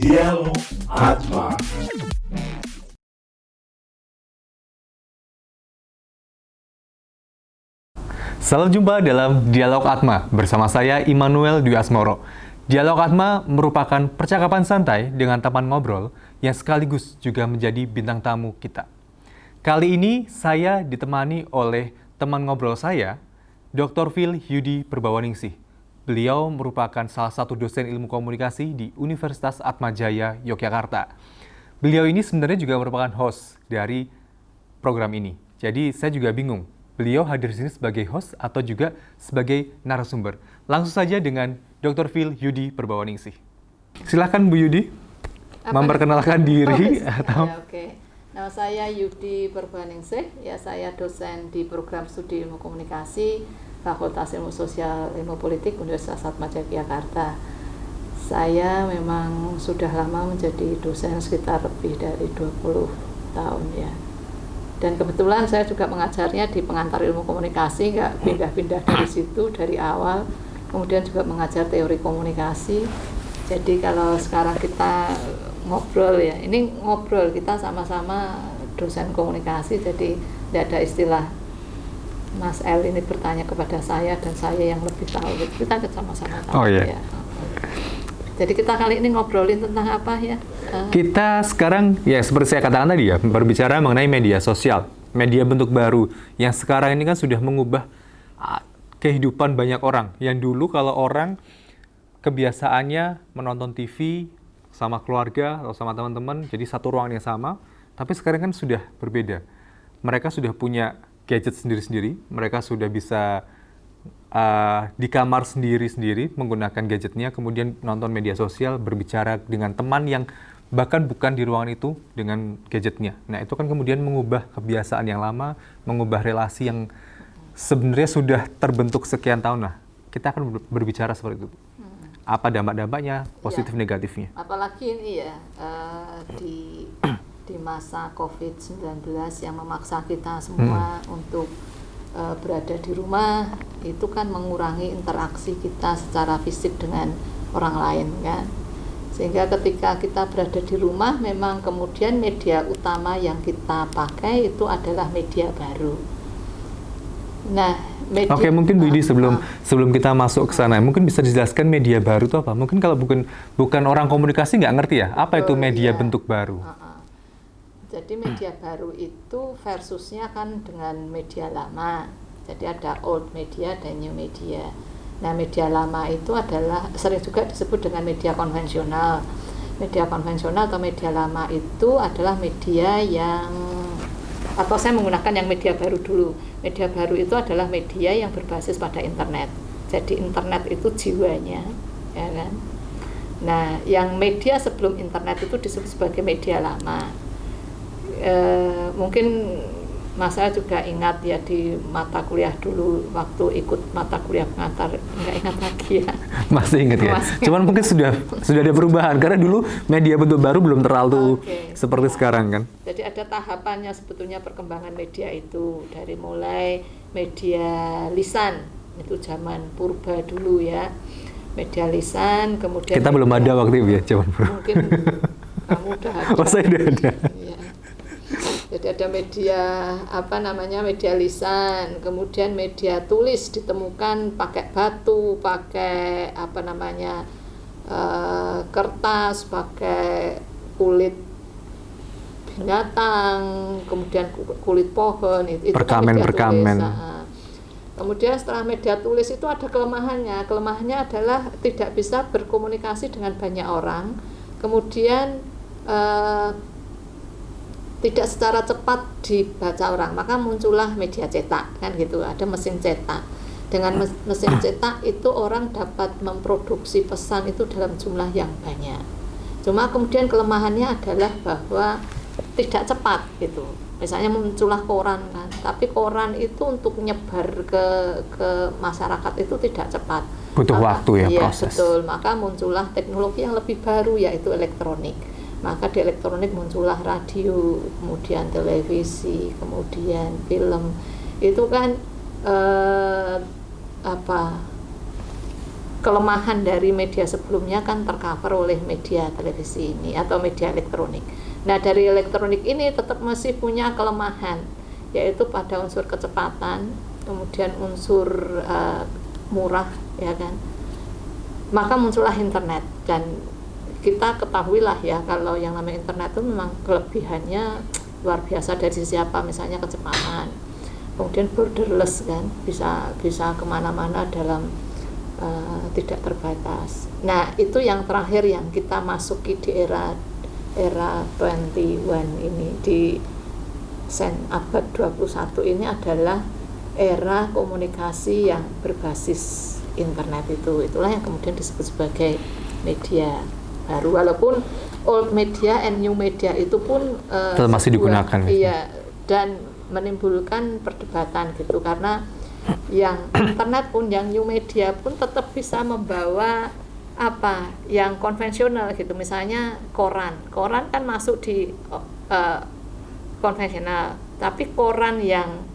Dialog Atma. Selamat jumpa dalam Dialog Atma bersama saya Immanuel Dwi Asmoro. Dialog Atma merupakan percakapan santai dengan teman ngobrol yang sekaligus juga menjadi bintang tamu kita. Kali ini saya ditemani oleh teman ngobrol saya, Dr. Phil Yudi Purbawaningsih. Beliau merupakan salah satu dosen ilmu komunikasi di Universitas Atmajaya, Yogyakarta. Beliau ini sebenarnya juga merupakan host dari program ini. Jadi saya juga bingung, beliau hadir di sini sebagai host atau juga sebagai narasumber. Langsung saja dengan Dr. Phil Yudi Purbawaningsih. Silakan Bu Yudi, memperkenalkan diri atau... Ya, oke. Nama saya Yudi Purbawaningsih, ya saya dosen di program studi ilmu komunikasi Fakultas Ilmu Sosial Ilmu Politik Universitas Atmajaya Yogyakarta. Saya memang sudah lama menjadi dosen sekitar lebih dari 20 tahun ya. Dan kebetulan saya juga mengajarnya di pengantar ilmu komunikasi, nggak pindah-pindah dari situ dari awal. Kemudian juga mengajar teori komunikasi. Jadi kalau sekarang kita ngobrol ya, ini ngobrol kita sama-sama dosen komunikasi, jadi tidak ada istilah Mas El ini bertanya kepada saya dan saya yang lebih tahu. Kita sama-sama tahu. Oh iya. Ya. Jadi kita kali ini ngobrolin tentang apa ya? Kita sekarang, ya seperti saya katakan tadi ya, berbicara mengenai media sosial. Media bentuk baru yang sekarang ini kan sudah mengubah kehidupan banyak orang. Yang dulu kalau orang kebiasaannya menonton TV sama keluarga atau sama teman-teman, jadi satu ruangan yang sama, tapi sekarang kan sudah berbeda. Mereka sudah punya gadget sendiri-sendiri, mereka sudah bisa di kamar sendiri-sendiri menggunakan gadgetnya, kemudian nonton media sosial, berbicara dengan teman yang bahkan bukan di ruangan itu dengan gadgetnya. Nah itu kan kemudian mengubah kebiasaan yang lama, mengubah relasi yang sebenarnya sudah terbentuk sekian tahun. Nah kita akan berbicara seperti itu. Apa dampak-dampaknya, positif ya, negatifnya. Apalagi ini ya, di masa COVID-19 yang memaksa kita semua untuk berada di rumah, itu kan mengurangi interaksi kita secara fisik dengan orang lain kan. Sehingga ketika kita berada di rumah, memang kemudian media utama yang kita pakai itu adalah media baru. Nah, Oke, mungkin Bu Yudi sebelum kita masuk ke sana, mungkin bisa dijelaskan media baru itu apa? Mungkin kalau bukan orang komunikasi nggak ngerti ya, apa itu media bentuk baru? Jadi media baru itu versusnya kan dengan media lama. Jadi ada old media dan new media. Nah, media lama itu adalah sering juga disebut dengan media konvensional. Media konvensional atau media lama itu adalah media yang, atau saya menggunakan yang media baru dulu. Media baru itu adalah media yang berbasis pada internet. Jadi internet itu jiwanya, ya kan? Nah, yang media sebelum internet itu disebut sebagai media lama. Mungkin Mas saya juga ingat ya di mata kuliah dulu waktu ikut mata kuliah pengantar, nggak ingat lagi ya. Masih ingat ya? Cuman mungkin sudah ada perubahan karena dulu media bentuk baru belum terlalu seperti sekarang kan. Jadi ada tahapannya sebetulnya perkembangan media itu, dari mulai media lisan itu zaman purba dulu ya, media lisan, kemudian kita belum ada waktu itu ya zaman purba. Mungkin kamu udah ada. Oh, saya udah ada. Ya. Jadi ada media media lisan, kemudian media tulis ditemukan pakai batu, pakai kertas, pakai kulit binatang, kemudian kulit pohon, itu perkamen. Kemudian setelah media tulis itu ada kelemahannya. Kelemahannya adalah tidak bisa berkomunikasi dengan banyak orang. Kemudian tidak secara cepat dibaca orang, maka muncullah media cetak kan gitu, ada mesin cetak. Dengan mesin cetak itu orang dapat memproduksi pesan itu dalam jumlah yang banyak. Cuma kemudian kelemahannya adalah bahwa tidak cepat gitu. Misalnya muncullah koran kan, tapi koran itu untuk nyebar ke masyarakat itu tidak cepat. Butuh waktu ya proses. Betul, maka muncullah teknologi yang lebih baru yaitu elektronik. Maka di elektronik muncullah radio, kemudian televisi, kemudian film. Itu kan kelemahan dari media sebelumnya kan tercover oleh media televisi ini atau media elektronik. Nah, dari elektronik ini tetap masih punya kelemahan, yaitu pada unsur kecepatan, kemudian unsur murah, ya kan. Maka muncullah internet, dan kita ketahuilah ya kalau yang namanya internet itu memang kelebihannya luar biasa dari sisi apa, misalnya kecepatan, kemudian borderless kan, bisa kemana-mana dalam tidak terbatas. Nah, itu yang terakhir yang kita masuki di era 21 ini, di abad 21 ini adalah era komunikasi yang berbasis internet. Itulah yang kemudian disebut sebagai media baru, walaupun old media and new media itu pun masih digunakan. Iya, dan menimbulkan perdebatan gitu, karena yang internet pun, yang new media pun tetap bisa membawa apa yang konvensional gitu, misalnya koran kan masuk di konvensional, tapi koran yang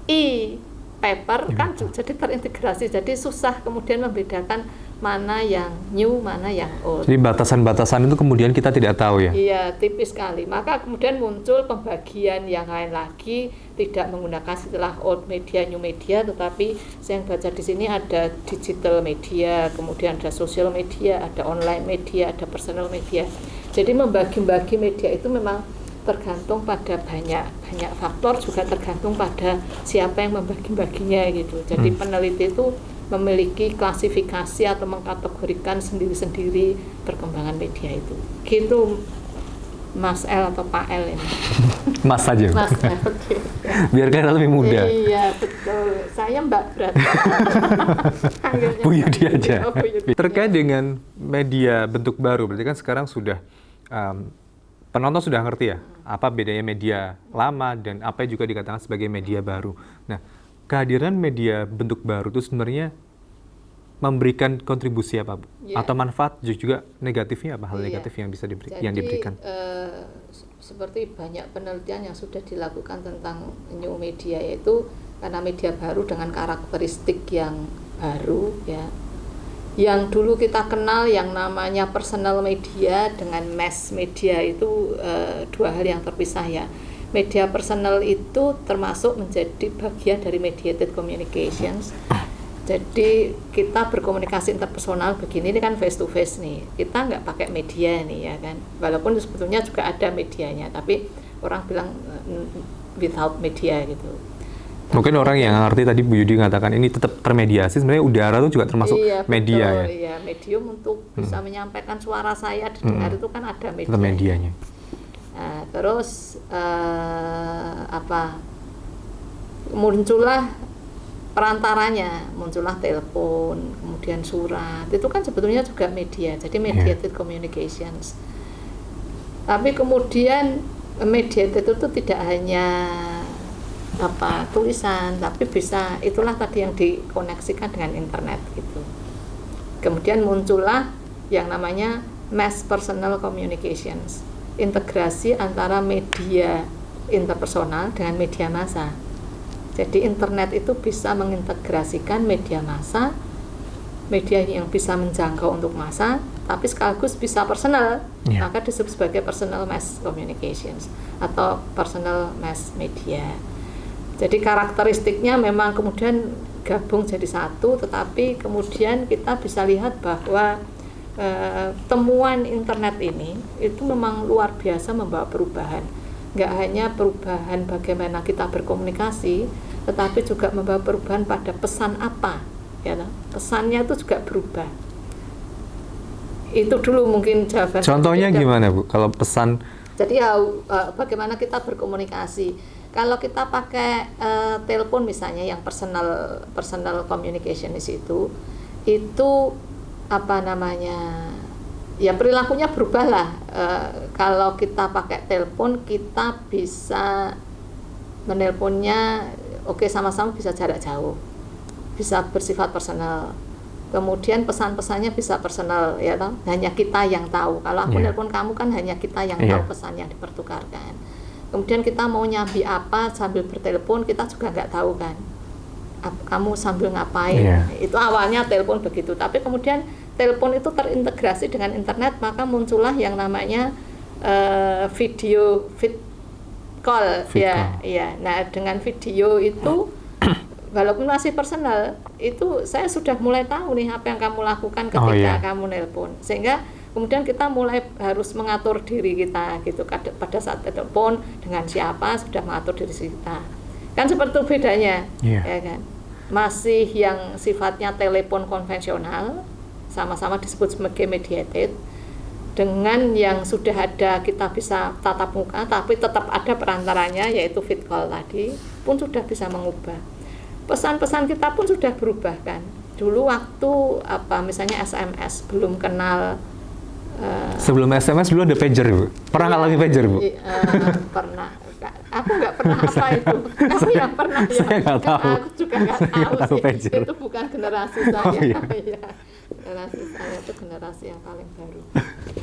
e-paper kan jadi terintegrasi, jadi susah kemudian membedakan mana yang new, mana yang old. Jadi batasan-batasan itu kemudian kita tidak tahu ya? Iya, tipis sekali. Maka kemudian muncul pembagian yang lain lagi, tidak menggunakan istilah old media, new media, tetapi saya yang baca di sini ada digital media, kemudian ada social media, ada online media, ada personal media. Jadi membagi-bagi media itu memang tergantung pada banyak faktor, juga tergantung pada siapa yang membagi-baginya gitu. Jadi peneliti itu memiliki klasifikasi atau mengkategorikan sendiri-sendiri perkembangan media itu. Gitu Mas L atau Pak L ini. Mas saja. Mas L, okay. Biar kalian lebih muda. Iya, betul. Saya Mbak Berat. Bu Yudi aja. Oh, Bu Yudi. Terkait dengan media bentuk baru, berarti kan sekarang sudah penonton sudah ngerti ya apa bedanya media lama dan apa yang juga dikatakan sebagai media baru. Nah, kehadiran media bentuk baru itu sebenarnya memberikan kontribusi apa, Bu? Ya. Atau manfaat juga negatifnya apa, hal Iya. negatif yang bisa Jadi, diberikan? Seperti banyak penelitian yang sudah dilakukan tentang new media, yaitu karena media baru dengan karakteristik yang baru ya. Yang dulu kita kenal yang namanya personal media dengan mass media itu dua hal yang terpisah ya. Media personal itu termasuk menjadi bagian dari mediated communications. Jadi kita berkomunikasi interpersonal begini, ini kan face to face nih, kita nggak pakai media nih ya kan, walaupun sebetulnya juga ada medianya, tapi orang bilang without media gitu. Mungkin orang yang ngerti tadi Bu Yudi mengatakan ini tetap termediasi, sebenarnya udara itu juga termasuk media ya? Iya, medium untuk bisa menyampaikan suara saya didengar itu kan ada media. Tetap medianya. Nah, terus muncullah perantaranya, muncullah telepon, kemudian surat, itu kan sebetulnya juga media, jadi mediated communications. Tapi kemudian mediated itu tidak hanya tulisan, tapi bisa, itulah tadi yang dikoneksikan dengan internet gitu. Kemudian muncullah yang namanya mass personal communications, integrasi antara media interpersonal dengan media massa. Jadi internet itu bisa mengintegrasikan media massa, media yang bisa menjangkau untuk massa, tapi sekaligus bisa personal, maka disebut sebagai personal mass communications atau personal mass media. Jadi karakteristiknya memang kemudian gabung jadi satu, tetapi kemudian kita bisa lihat bahwa temuan internet ini itu memang luar biasa membawa perubahan. Nggak hanya perubahan bagaimana kita berkomunikasi, tetapi juga membawa perubahan pada pesan apa, ya, pesannya itu juga berubah. Itu dulu mungkin jawaban. Contohnya gimana Bu? Kalau pesan? Jadi bagaimana kita berkomunikasi? Kalau kita pakai telepon misalnya, yang personal communication di situ, itu ya perilakunya berubah lah. Kalau kita pakai telepon, kita bisa menelponnya sama-sama bisa jarak jauh, bisa bersifat personal. Kemudian pesan-pesannya bisa personal ya toh, hanya kita yang tahu. Kalau aku nelpon kamu kan hanya kita yang tahu pesan yang dipertukarkan. Kemudian kita mau nyambi apa sambil bertelepon, kita juga nggak tahu kan. kamu sambil ngapain. Itu awalnya telepon begitu, tapi kemudian telepon itu terintegrasi dengan internet, maka muncullah yang namanya video call. Nah, dengan video itu walaupun masih personal, itu saya sudah mulai tahu nih apa yang kamu lakukan ketika kamu nelpon, sehingga kemudian kita mulai harus mengatur diri kita gitu pada saat telepon dengan siapa, sudah mengatur diri kita. Kan seperti itu bedanya, ya kan? Masih yang sifatnya telepon konvensional, sama-sama disebut sebagai mediated, dengan yang sudah ada kita bisa tatap muka, tapi tetap ada perantaranya, yaitu vid call tadi, pun sudah bisa mengubah. Pesan-pesan kita pun sudah berubah kan. Dulu waktu misalnya SMS belum kenal. Sebelum SMS dulu ada pager, Bu. Pernah ngalami pager, Bu? Pernah. Aku nggak pernah apa itu. Kamu yang pernah ya? Saya nggak tahu. Aku juga nggak tahu sih. Pager. Itu bukan generasi saya. Ya. Generasi saya itu generasi yang paling baru.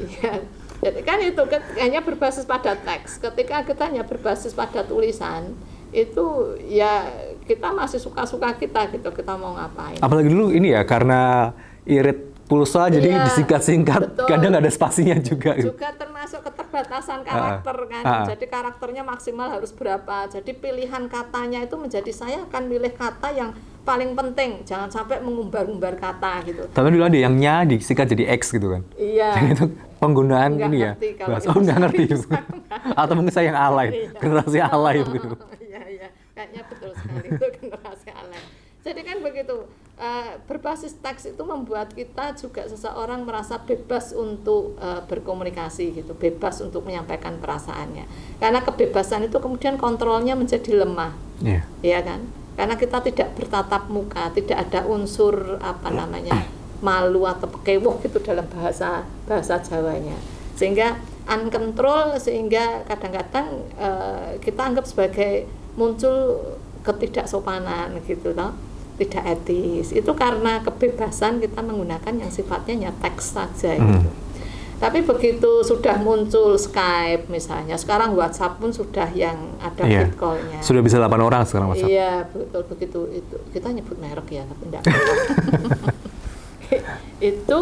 Iya. Jadi kan itu hanya berbasis pada teks. Ketika kita hanya berbasis pada tulisan, itu ya kita masih suka-suka kita gitu, kita mau ngapain. Apalagi dulu ini ya, karena irit pulsa jadi disingkat-singkat, kadang ada spasinya juga. Juga termasuk keterbatasan karakter kan. Jadi karakternya maksimal harus berapa. Jadi pilihan katanya itu menjadi saya akan milih kata yang paling penting, jangan sampai mengumbar-umbar kata gitu. Tapi dulu ada yang nya disingkat jadi X gitu kan. Iya. Jadi itu penggunaan nggak ini ya. Nggak ngerti. Atau mungkin saya yang alay, generasi alay gitu. Iya. Kayaknya betul sekali itu generasi alay. Jadi kan begitu, berbasis teks itu membuat kita juga seseorang merasa bebas untuk berkomunikasi gitu, bebas untuk menyampaikan perasaannya. Karena kebebasan itu kemudian kontrolnya menjadi lemah, ya kan? Karena kita tidak bertatap muka, tidak ada unsur malu atau pekewoh gitu dalam bahasa Jawanya, sehingga uncontrol, sehingga kadang-kadang kita anggap sebagai muncul ketidaksopanan gitu toh. Tidak etis, itu karena kebebasan kita menggunakan yang sifatnya hanya teks saja gitu. Tapi begitu sudah muncul Skype misalnya, sekarang WhatsApp pun sudah yang ada vid call-nya. Sudah bisa 8 orang sekarang WhatsApp. Iya, betul begitu itu. Kita nyebut merek ya, tapi enggak. Itu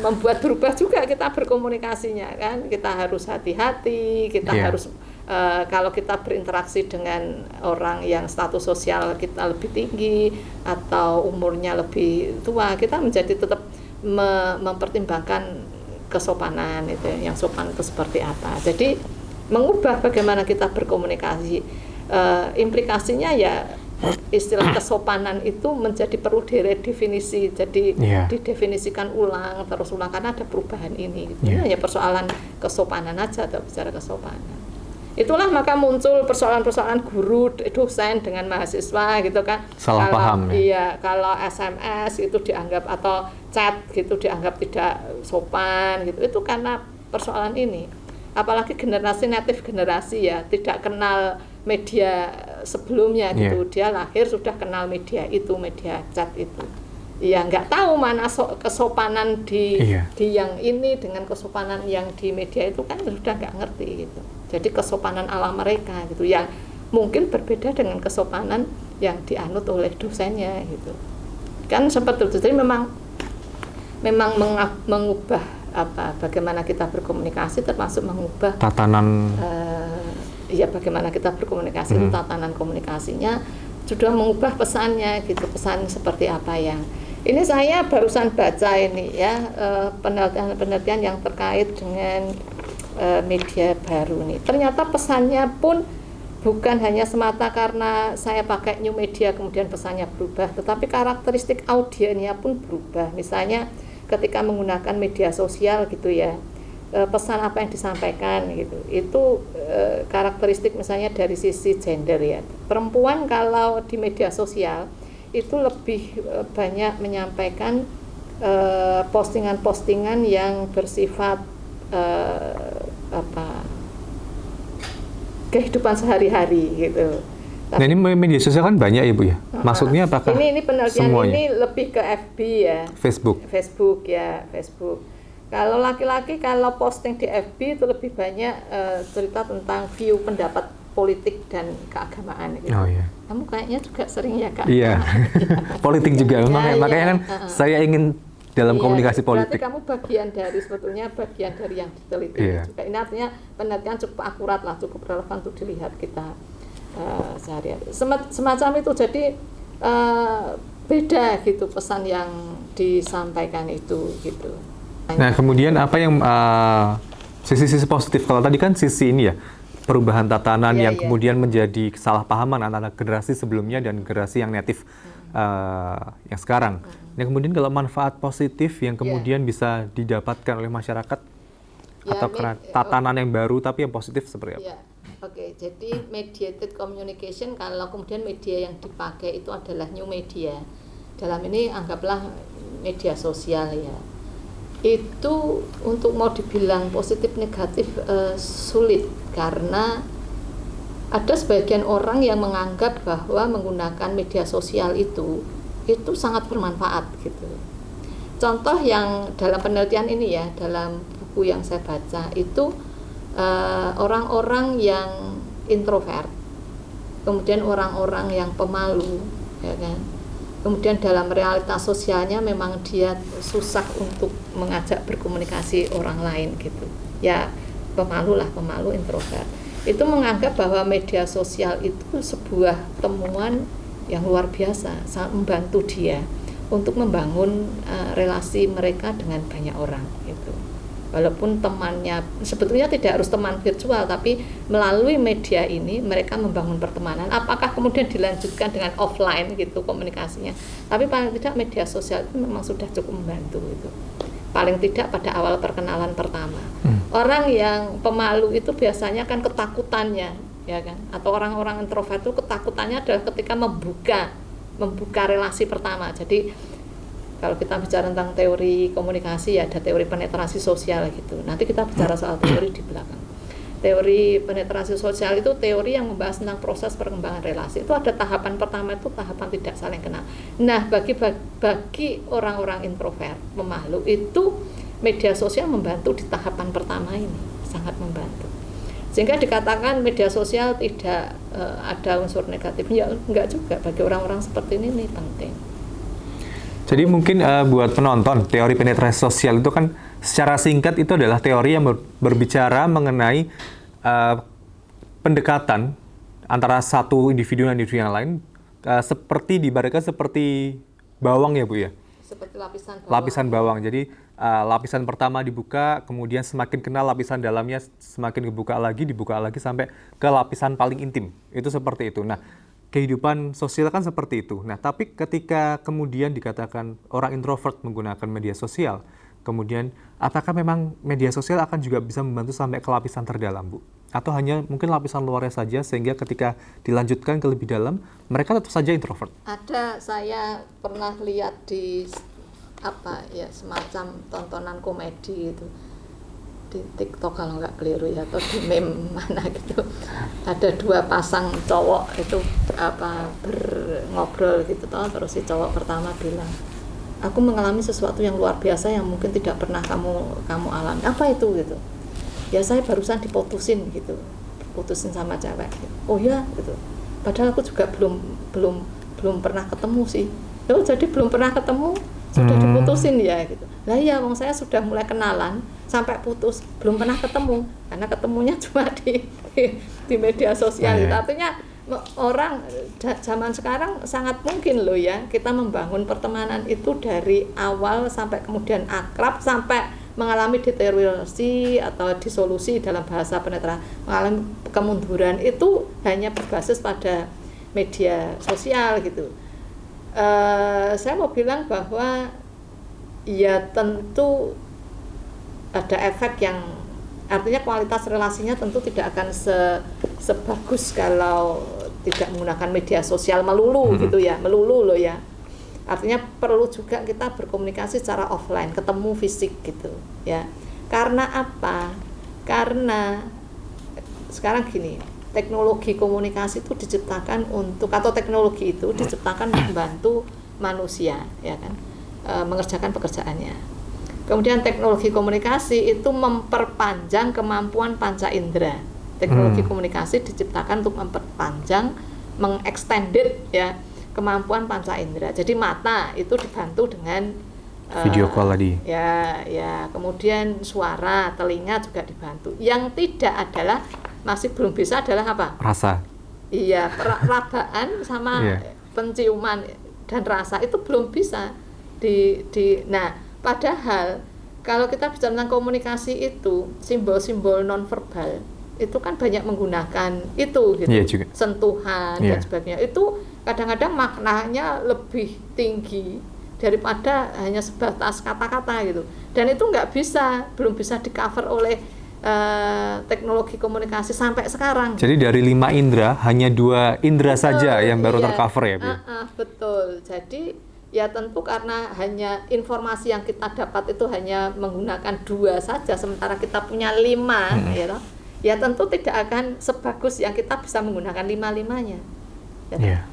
membuat berubah juga kita berkomunikasinya kan. Kita harus hati-hati, kita harus kalau kita berinteraksi dengan orang yang status sosial kita lebih tinggi atau umurnya lebih tua, kita menjadi tetap mempertimbangkan kesopanan itu, yang sopan itu seperti apa. Jadi mengubah bagaimana kita berkomunikasi, implikasinya ya istilah kesopanan itu menjadi perlu diredefinisi, jadi didefinisikan ulang karena ada perubahan ini. Ini hanya persoalan kesopanan aja atau bicara kesopanan. Itulah maka muncul persoalan-persoalan guru, dosen dengan mahasiswa gitu kan. Salah paham ya. Iya, kalau SMS itu dianggap atau chat gitu dianggap tidak sopan gitu. Itu karena persoalan ini. Apalagi generasi native generasi ya, tidak kenal media sebelumnya gitu. Dia lahir sudah kenal media itu, media chat itu. Ya nggak tahu mana kesopanan di yang ini dengan kesopanan yang di media itu kan sudah nggak ngerti gitu. Jadi kesopanan ala mereka gitu yang mungkin berbeda dengan kesopanan yang dianut oleh dosennya gitu. Kan seperti itu. Jadi memang mengubah bagaimana kita berkomunikasi, termasuk mengubah tatanan bagaimana kita berkomunikasi itu tatanan komunikasinya sudah mengubah pesannya gitu, pesan seperti apa yang ini saya barusan baca ini ya, penelitian yang terkait dengan media baru nih. Ternyata pesannya pun bukan hanya semata karena saya pakai new media kemudian pesannya berubah, tetapi karakteristik audiennya pun berubah. Misalnya ketika menggunakan media sosial gitu ya, pesan apa yang disampaikan gitu, itu karakteristik misalnya dari sisi gender ya. Perempuan kalau di media sosial itu lebih banyak menyampaikan postingan-postingan yang bersifat kehidupan sehari-hari gitu. Nah ini media sosial kan banyak ya Bu ya. Maksudnya apakah ini penelitian semuanya? Ini lebih ke FB ya. Facebook ya, Facebook. Kalau laki-laki kalau posting di FB itu lebih banyak cerita tentang view pendapat politik dan keagamaan gitu. Oh iya. Kamu kayaknya juga sering ya Kak? Iya. Politik juga. Makanya kan saya ingin dalam komunikasi politik. Berarti kamu bagian dari sebetulnya bagian dari yang diteliti juga. Ini artinya penelitian cukup akurat lah, cukup relevan untuk dilihat kita sehari-hari. Semacam itu, jadi beda gitu pesan yang disampaikan itu gitu. Nah kemudian apa yang sisi-sisi positif, kalau tadi kan sisi ini ya, perubahan tatanan yang kemudian menjadi kesalahpahaman antara generasi sebelumnya dan generasi yang native yang sekarang. Nah kemudian kalau manfaat positif yang kemudian bisa didapatkan oleh masyarakat atau tatanan yang baru tapi yang positif seperti apa? Oke, jadi mediated communication, kalau kemudian media yang dipakai itu adalah new media. Dalam ini anggaplah media sosial ya. Itu untuk mau dibilang positif negatif sulit, karena ada sebagian orang yang menganggap bahwa menggunakan media sosial itu sangat bermanfaat gitu. Contoh yang dalam penelitian ini ya, dalam buku yang saya baca itu orang-orang yang introvert, kemudian orang-orang yang pemalu, ya kan. Kemudian dalam realitas sosialnya memang dia susah untuk mengajak berkomunikasi orang lain gitu. Ya pemalu introvert. Itu menganggap bahwa media sosial itu sebuah temuan yang luar biasa, sangat membantu dia untuk membangun relasi mereka dengan banyak orang gitu. Walaupun temannya sebetulnya tidak harus teman virtual, tapi melalui media ini mereka membangun pertemanan. Apakah kemudian dilanjutkan dengan offline gitu komunikasinya? Tapi paling tidak media sosial itu memang sudah cukup membantu itu. Paling tidak pada awal perkenalan pertama. Orang yang pemalu itu biasanya kan ketakutannya, ya kan? Atau orang-orang introvert itu ketakutannya adalah ketika membuka relasi pertama. Jadi kalau kita bicara tentang teori komunikasi ya ada teori penetrasi sosial gitu. Nanti kita bicara soal teori di belakang. Teori penetrasi sosial itu teori yang membahas tentang proses perkembangan relasi. Itu ada tahapan pertama, itu tahapan tidak saling kenal. Nah, bagi orang-orang introvert, pemalu, itu media sosial membantu di tahapan pertama ini, sangat membantu. Sehingga dikatakan media sosial tidak ada unsur negatifnya, enggak juga. Bagi orang-orang seperti ini penting. Jadi mungkin buat penonton, teori penetrasi sosial itu kan secara singkat itu adalah teori yang berbicara mengenai pendekatan antara satu individu dan individu yang lain, seperti diibaratkan seperti bawang ya Bu ya? Seperti lapisan bawang. Lapisan bawang. Jadi lapisan pertama dibuka, kemudian semakin kenal lapisan dalamnya, semakin dibuka lagi sampai ke lapisan paling intim. Itu seperti itu. Nah, kehidupan sosial kan seperti itu. Nah, tapi ketika kemudian dikatakan orang introvert menggunakan media sosial, kemudian apakah memang media sosial akan juga bisa membantu sampai ke lapisan terdalam, Bu? Atau hanya mungkin lapisan luarnya saja, sehingga ketika dilanjutkan ke lebih dalam, mereka tetap saja introvert? Ada, saya pernah lihat di semacam tontonan komedi itu. Di TikTok kalau nggak keliru ya, atau di meme mana gitu, ada dua pasang cowok itu ngobrol gitu toh, terus si cowok pertama bilang, aku mengalami sesuatu yang luar biasa yang mungkin tidak pernah kamu alami. Apa itu gitu? Ya saya barusan diputusin sama cewek gitu. Oh ya gitu. Padahal aku juga belum pernah ketemu sih. Oh jadi belum pernah ketemu sudah diputusin ya gitu. Lah ya wong saya sudah mulai kenalan sampai putus belum pernah ketemu, karena ketemunya cuma di media sosial. Artinya orang zaman sekarang sangat mungkin loh ya kita membangun pertemanan itu dari awal sampai kemudian akrab, sampai mengalami deteriorasi atau disolusi dalam bahasa penetrasi, mengalami kemunduran itu hanya berbasis pada media sosial gitu. Saya mau bilang bahwa ya tentu ada efek yang artinya kualitas relasinya tentu tidak akan sebagus kalau tidak menggunakan media sosial melulu gitu ya, melulu loh ya. Artinya perlu juga kita berkomunikasi secara offline, ketemu fisik gitu ya. Karena apa? Karena sekarang gini, teknologi komunikasi itu diciptakan atau teknologi itu diciptakan membantu manusia ya kan, mengerjakan pekerjaannya. Kemudian teknologi komunikasi itu memperpanjang kemampuan panca indera Teknologi komunikasi diciptakan untuk memperpanjang, mengextended ya kemampuan panca indera. Jadi mata itu dibantu dengan video call tadi. Ya, kemudian suara, telinga juga dibantu. Yang tidak adalah masih belum bisa adalah apa? Rasa. Iya, perabaan sama penciuman dan rasa itu belum bisa Nah, padahal kalau kita bicara tentang komunikasi itu simbol-simbol nonverbal itu kan banyak menggunakan itu gitu, juga. sentuhan dan sebagainya. Itu kadang-kadang maknanya lebih tinggi daripada hanya sebatas kata-kata gitu. Dan itu belum bisa di-cover oleh teknologi komunikasi sampai sekarang. Jadi dari 5 indera hanya 2 indera saja yang baru tercover ya, Bu? Betul. Jadi ya tentu karena hanya informasi yang kita dapat itu hanya menggunakan 2 saja, sementara kita punya 5, ya tentu tidak akan sebagus yang kita bisa menggunakan 5-5-nya.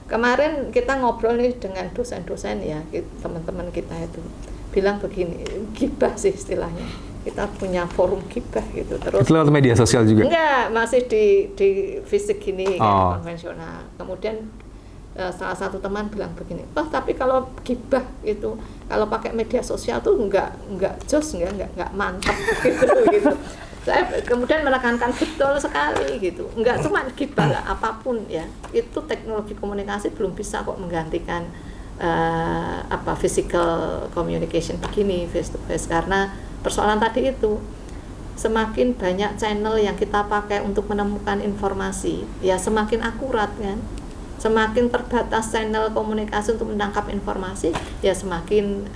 Kemarin kita ngobrol nih dengan dosen-dosen ya, teman-teman kita itu bilang begini, gibah sih istilahnya. Kita punya forum gibah gitu. Terus itu lewat media sosial juga? Enggak, masih di fisik gini konvensional. Kemudian salah satu teman bilang begini, tapi kalau gibah itu kalau pakai media sosial tuh enggak jos, enggak mantap gitu. Saya kemudian menekankan betul sekali gitu. Enggak cuma gibah lah, apapun ya. Itu teknologi komunikasi belum bisa kok menggantikan physical communication begini face to face, karena persoalan tadi itu semakin banyak channel yang kita pakai untuk menemukan informasi, ya semakin akurat kan. Semakin terbatas channel komunikasi untuk menangkap informasi, ya semakin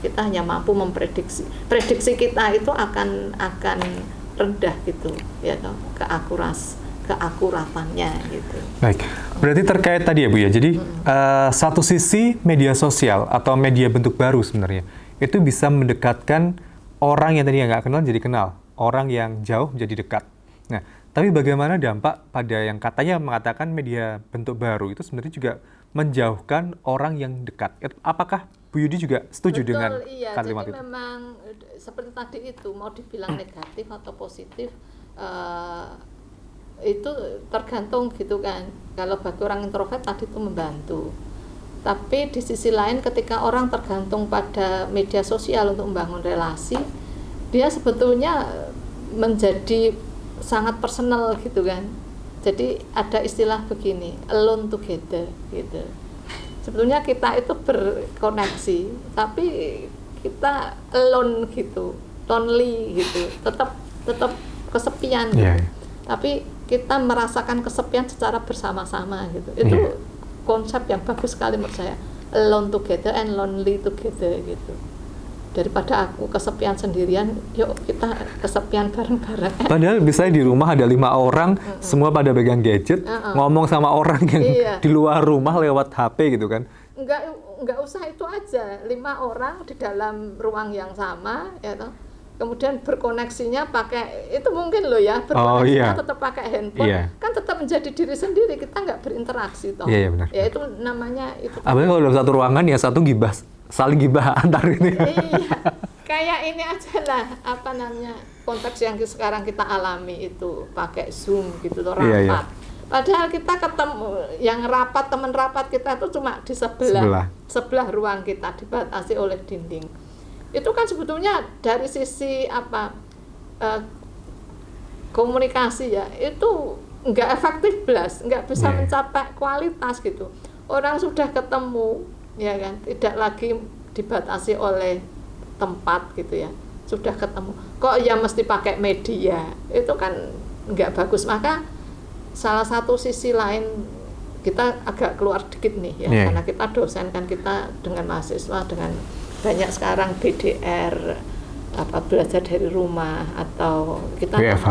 kita hanya mampu memprediksi. Prediksi kita itu akan rendah gitu, ya toh, keakuratannya gitu. Baik, berarti terkait tadi ya Bu ya. Jadi satu sisi media sosial atau media bentuk baru sebenarnya itu bisa mendekatkan orang yang tadinya nggak kenal jadi kenal, orang yang jauh menjadi dekat. Nah, tapi bagaimana dampak pada yang katanya mengatakan media bentuk baru itu sebenarnya juga menjauhkan orang yang dekat? Apakah Bu Yudi juga setuju dengan kalimat itu? Jadi memang seperti tadi itu, mau dibilang negatif atau positif, itu tergantung gitu kan. Kalau bagi orang introvert tadi itu membantu. Tapi di sisi lain ketika orang tergantung pada media sosial untuk membangun relasi, dia sebetulnya menjadi sangat personal gitu kan. Jadi ada istilah begini, alone together gitu. Sebetulnya kita itu berkoneksi, tapi kita alone gitu, lonely gitu, tetap kesepian gitu. Tapi kita merasakan kesepian secara bersama-sama gitu. Itu konsep yang bagus sekali menurut saya, alone together and lonely together gitu. Daripada aku kesepian sendirian, yuk kita kesepian bareng-bareng. Padahal misalnya di rumah ada 5 orang, semua pada pegang gadget, ngomong sama orang yang di luar rumah lewat HP gitu kan? Enggak usah itu aja, 5 orang di dalam ruang yang sama, ya toh. Kemudian berkoneksinya pakai, itu mungkin loh ya, berkoneksinya tetap pakai handphone, kan tetap menjadi diri sendiri, kita nggak berinteraksi toh. Benar. Ya itu namanya itu. Apalagi kalau dalam satu ruangan ya satu gibah, saling gibah antar ini. Kayak ini aja lah, konteks yang sekarang kita alami itu pakai Zoom gitu loh, rapat. Padahal kita ketemu, yang rapat, teman rapat kita itu cuma di sebelah ruang kita, dibatasi oleh dinding. Itu kan sebetulnya dari sisi komunikasi ya, itu nggak efektif belas, nggak bisa mencapai kualitas gitu. Orang sudah ketemu, ya kan, tidak lagi dibatasi oleh tempat gitu ya, sudah ketemu. Kok ya mesti pakai media, itu kan nggak bagus. Maka salah satu sisi lain kita agak keluar dikit nih ya, karena kita dosen kan, kita dengan mahasiswa dengan banyak sekarang BDR, belajar dari rumah, atau kita WFH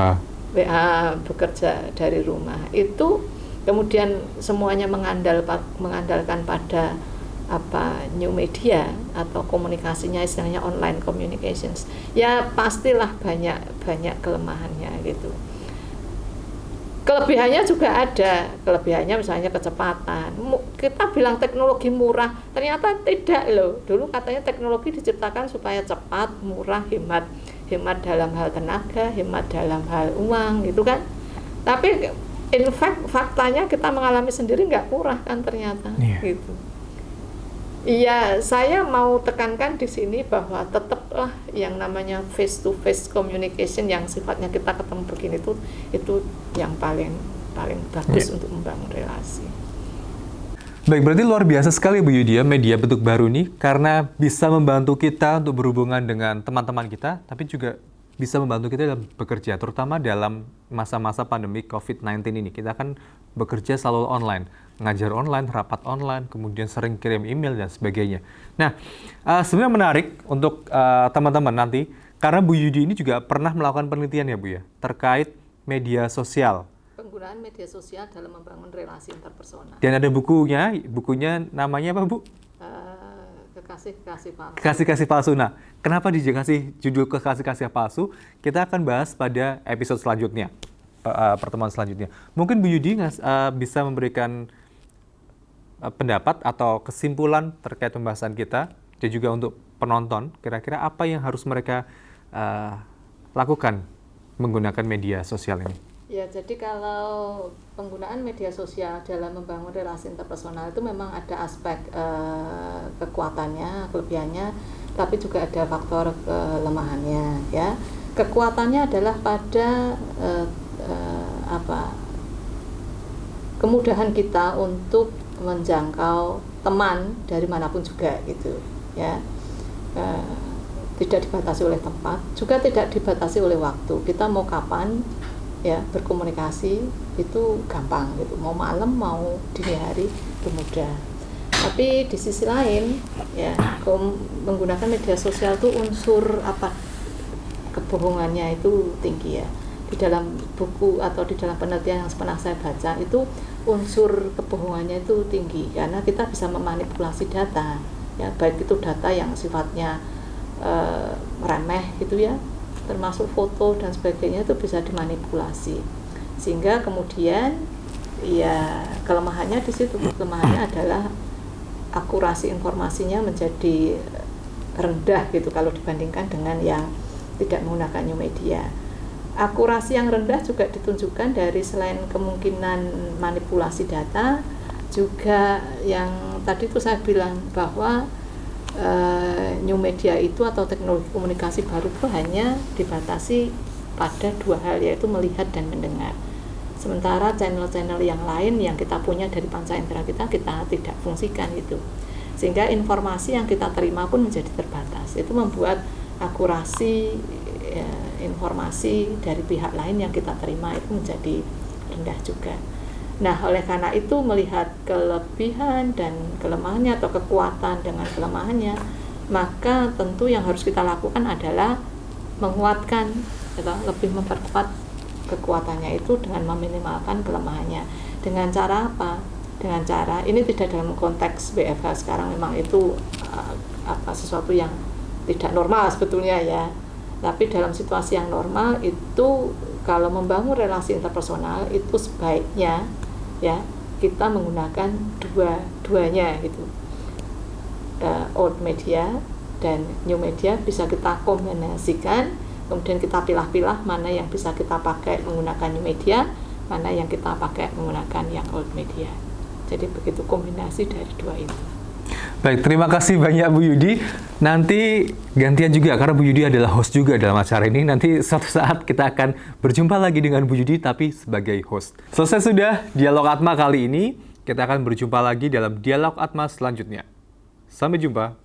bekerja dari rumah. Itu kemudian semuanya mengandalkan pada new media atau komunikasinya, istilahnya online communications. Ya pastilah banyak kelemahannya gitu. Kelebihannya juga ada, kelebihannya misalnya kecepatan. Kita bilang teknologi murah, ternyata tidak loh. Dulu katanya teknologi diciptakan supaya cepat, murah, hemat dalam hal tenaga, hemat dalam hal uang gitu kan. Tapi in fact faktanya kita mengalami sendiri nggak murah kan ternyata, gitu. Iya, saya mau tekankan di sini bahwa tetaplah yang namanya face to face communication yang sifatnya kita ketemu begini itu yang paling bagus untuk membangun relasi. Baik, berarti luar biasa sekali Bu Yudia media bentuk baru nih, karena bisa membantu kita untuk berhubungan dengan teman-teman kita, tapi juga bisa membantu kita dalam bekerja, terutama dalam masa-masa pandemi COVID-19 ini. Kita kan bekerja selalu online, ngajar online, rapat online, kemudian sering kirim email dan sebagainya. Nah, sebenarnya menarik untuk teman-teman nanti, karena Bu Yudi ini juga pernah melakukan penelitian ya Bu ya, terkait media sosial. Penggunaan media sosial dalam membangun relasi interpersonal. Dan ada bukunya namanya apa Bu? Kekasih-kasih palsu. Kekasih-kasih palsu. Nah, kenapa dikasih judul Kekasih-kasih palsu? Kita akan bahas pada episode selanjutnya, pertemuan selanjutnya. Mungkin Bu Yudi bisa memberikan pendapat atau kesimpulan terkait pembahasan kita, dan juga untuk penonton, kira-kira apa yang harus mereka lakukan menggunakan media sosial ini? Ya, jadi kalau penggunaan media sosial dalam membangun relasi interpersonal itu memang ada aspek kekuatannya, kelebihannya, tapi juga ada faktor kelemahannya. Ya, kekuatannya adalah pada kemudahan kita untuk menjangkau teman dari manapun juga, gitu. Ya, tidak dibatasi oleh tempat, juga tidak dibatasi oleh waktu. Kita mau kapan ya berkomunikasi itu gampang gitu, mau malam mau dini hari itu mudah. Tapi di sisi lain ya menggunakan media sosial itu unsur kebohongannya itu tinggi ya. Di dalam buku atau di dalam penelitian yang pernah saya baca itu unsur kebohongannya itu tinggi karena kita bisa memanipulasi data ya, baik itu data yang sifatnya remeh gitu ya, termasuk foto dan sebagainya, itu bisa dimanipulasi, sehingga kemudian ya kelemahannya di situ. Kelemahannya adalah akurasi informasinya menjadi rendah gitu kalau dibandingkan dengan yang tidak menggunakan new media. Akurasi yang rendah juga ditunjukkan dari selain kemungkinan manipulasi data, juga yang tadi itu saya bilang bahwa new media itu atau teknologi komunikasi baru itu hanya dibatasi pada dua hal, yaitu melihat dan mendengar. Sementara channel-channel yang lain yang kita punya dari panca indera kita tidak fungsikan itu. Sehingga informasi yang kita terima pun menjadi terbatas. Itu membuat akurasi informasi dari pihak lain yang kita terima itu menjadi rendah juga. Nah, oleh karena itu melihat kelebihan dan kelemahannya atau kekuatan dengan kelemahannya, maka tentu yang harus kita lakukan adalah menguatkan atau lebih memperkuat kekuatannya itu dengan meminimalkan kelemahannya. Dengan cara apa? Dengan cara ini tidak dalam konteks WFH sekarang, memang itu sesuatu yang tidak normal sebetulnya ya. Tapi dalam situasi yang normal itu kalau membangun relasi interpersonal itu sebaiknya ya kita menggunakan dua-duanya gitu. Old media dan new media bisa kita kombinasikan, kemudian kita pilah-pilah mana yang bisa kita pakai menggunakan new media, mana yang kita pakai menggunakan yang old media. Jadi begitu kombinasi dari dua itu. Baik, terima kasih banyak Bu Yudi. Nanti gantian juga, karena Bu Yudi adalah host juga dalam acara ini. Nanti suatu saat kita akan berjumpa lagi dengan Bu Yudi, tapi sebagai host. Selesai sudah Dialog Atma kali ini. Kita akan berjumpa lagi dalam Dialog Atma selanjutnya. Sampai jumpa.